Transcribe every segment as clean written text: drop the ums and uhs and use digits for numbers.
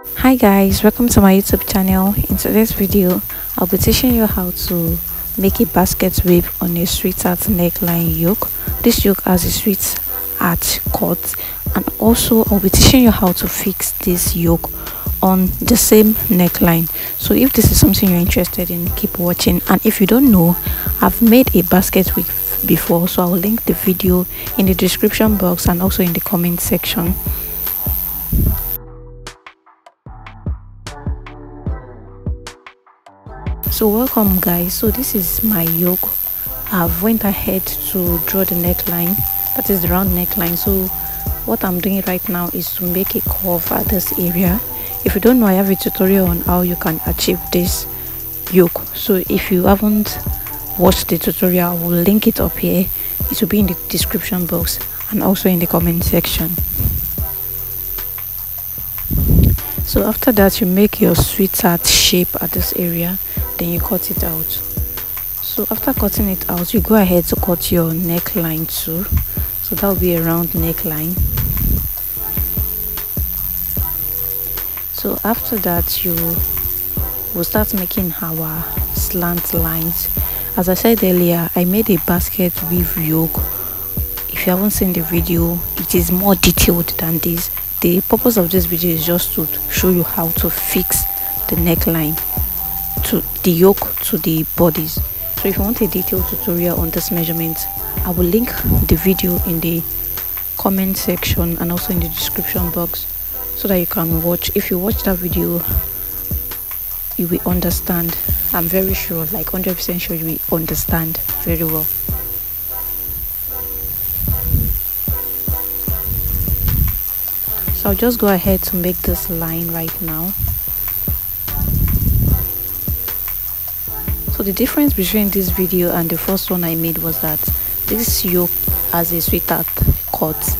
Hi guys, welcome to my YouTube channel. In today's video, I'll be teaching you how to make a basket weave on a sweetheart neckline yoke. This yoke has a sweetheart cut, and also I'll be teaching you how to fix this yoke on the same neckline. So if this is something you're interested in, keep watching. And if you don't know, I've made a basket weave before, so I'll link the video in the description box and also in the comment section. So welcome guys, so this is my yoke. I've went ahead to draw the neckline, that is the round neckline. So what I'm doing right now is to make a curve at this area. If you don't know, I have a tutorial on how you can achieve this yoke. So if you haven't watched the tutorial, I will link it up here. It will be in the description box and also in the comment section. So after that, you make your sweetheart shape at this area, then you cut it out. So after cutting it out, you go ahead to cut your neckline too. So that will be a round neckline. So after that, you will start making our slant lines. As I said earlier, I made a basket weave yoke. If you haven't seen the video, it is more detailed than this. The purpose of this video is just to show you how to fix the neckline to the yoke to the bodies. So if you want a detailed tutorial on this measurement, I will link the video in the comment section and also in the description box so that you can watch. If you watch that video, you will understand. I'm very sure, like 100% sure, you will understand very well. So I'll just go ahead to make this line right now. So the difference between this video and the first one I made was that this yoke has a sweetheart cut,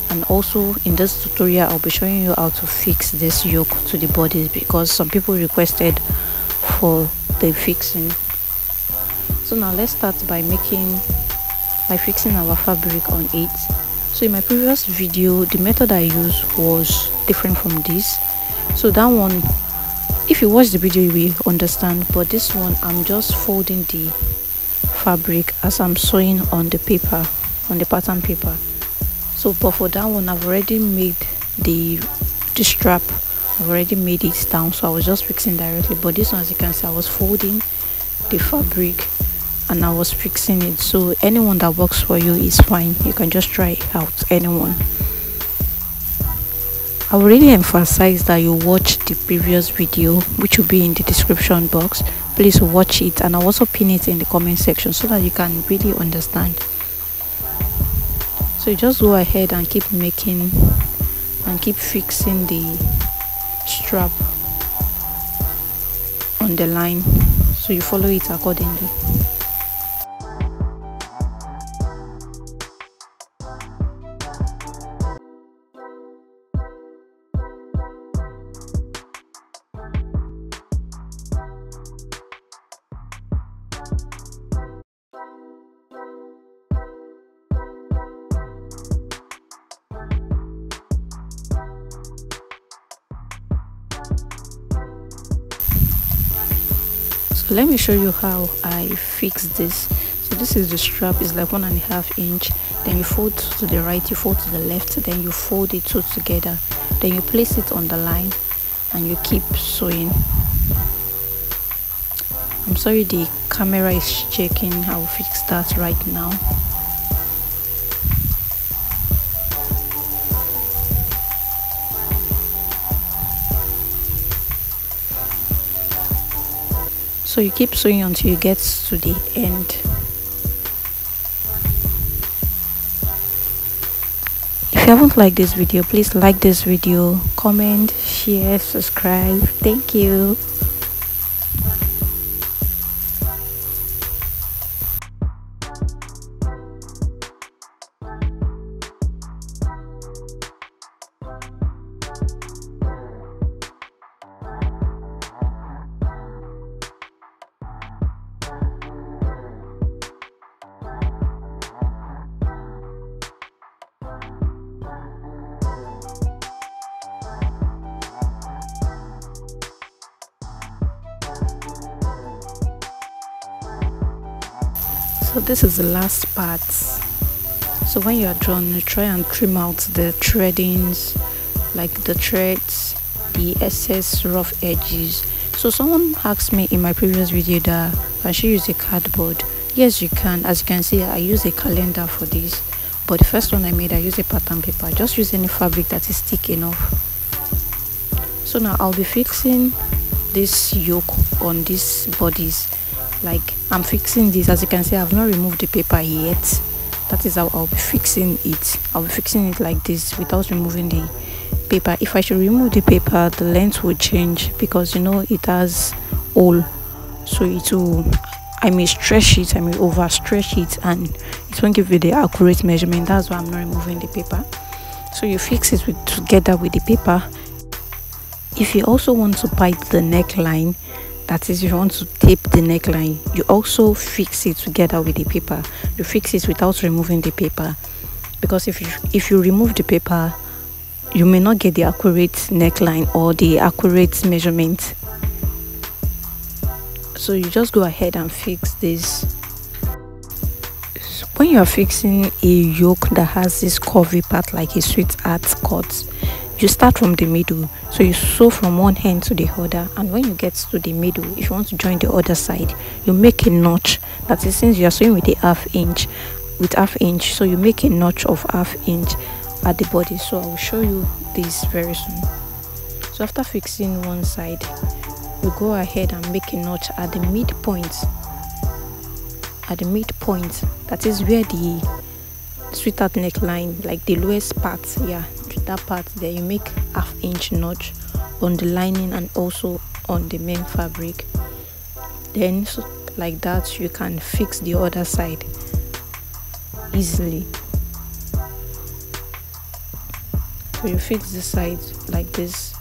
and also in this tutorial I'll be showing you how to fix this yoke to the bodies because some people requested for the fixing. So now let's start by fixing our fabric on it. So in my previous video, the method I used was different from this. So that one, if you watch the video, you will understand. But this one, I'm just folding the fabric as I'm sewing on the paper, on the pattern paper. So but for that one, I've already made the strap. I've already made it down, so I was just fixing directly. But this one, as you can see, I was folding the fabric and I was fixing it. So anyone that works for you is fine. You can just try it out, anyone. I will really emphasize that you watch the previous video, which will be in the description box. Please watch it, and I'll also pin it in the comment section so that you can really understand. So you just go ahead and keep making and keep fixing the strap on the line, so you follow it accordingly. So let me show you how I fix this. So this is the strap. It's like 1.5 inch. Then you fold to the right, you fold to the left, then you fold it two together, then you place it on the line and you keep sewing. I'm sorry, the camera is checking. I'll fix that right now. So you keep sewing until you get to the end. If you haven't liked this video, please like this video, comment, share, subscribe. Thank you. So this is the last part. So when you are done, you try and trim out the threadings, like the threads, the excess rough edges. So someone asked me in my previous video that can she use a cardboard? Yes, you can. As you can see, I use a calendar for this, but the first one I made, I use a pattern paper. Just use any fabric that is thick enough. So now I'll be fixing this yoke on these bodies. Like I'm fixing this. As you can see, I've not removed the paper yet. That is how I'll be fixing it. I'll be fixing it like this without removing the paper. If I should remove the paper, the length will change, because you know it has hole, so it will, I may stretch it, I may overstretch it, and it won't give you the accurate measurement. That's why I'm not removing the paper. So you fix it together with the paper. If you also want to pipe the neckline, that is, if you want to tape the neckline, you also fix it together with the paper. You fix it without removing the paper, because if you remove the paper, you may not get the accurate neckline or the accurate measurement. So you just go ahead and fix this. So when you are fixing a yoke that has this curvy part like a sweetheart cut, you start from the middle. So you sew from one end to the other, and when you get to the middle, if you want to join the other side, you make a notch. That is, since you are sewing with a half inch, so you make a notch of half inch at the body. So I will show you this very soon. So after fixing one side, you go ahead and make a notch at the midpoint. That is where the sweetheart neckline, like the lowest part, yeah, that part there, you make half inch notch on the lining and also on the main fabric. Then so like that, you can fix the other side easily. So you fix the sides like this.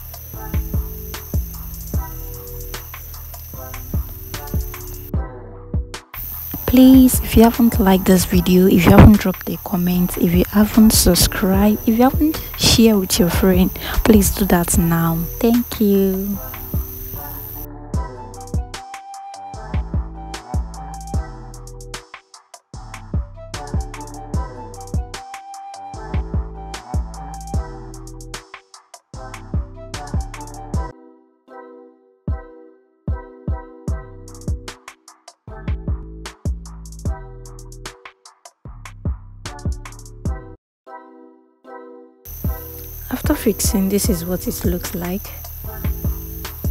Please, if you haven't liked this video, if you haven't dropped a comment, if you haven't subscribed, if you haven't shared with your friend, please do that now. Thank you. After fixing, this is what it looks like.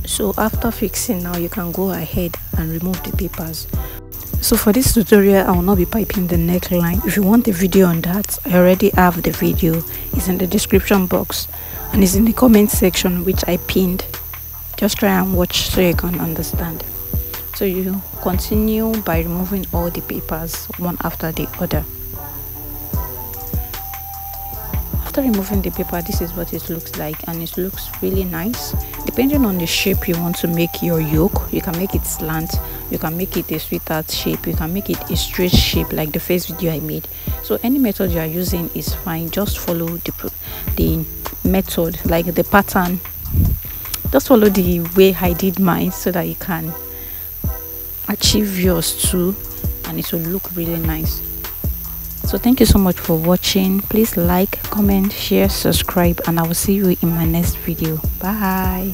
So after fixing, now you can go ahead and remove the papers. So for this tutorial, I will not be piping the neckline. If you want a video on that, I already have the video. It's in the description box and it's in the comment section, which I pinned. Just try and watch so you can understand. So you continue by removing all the papers one after the other. After removing the paper, this is what it looks like, and it looks really nice. Depending on the shape you want to make your yoke, you can make it slant, you can make it a sweetheart shape, you can make it a straight shape like the first video I made. So any method you are using is fine. Just follow the method, like the pattern. Just follow the way I did mine so that you can achieve yours too, and it will look really nice. So thank you so much for watching. Please like, comment, share, subscribe, and I will see you in my next video. Bye.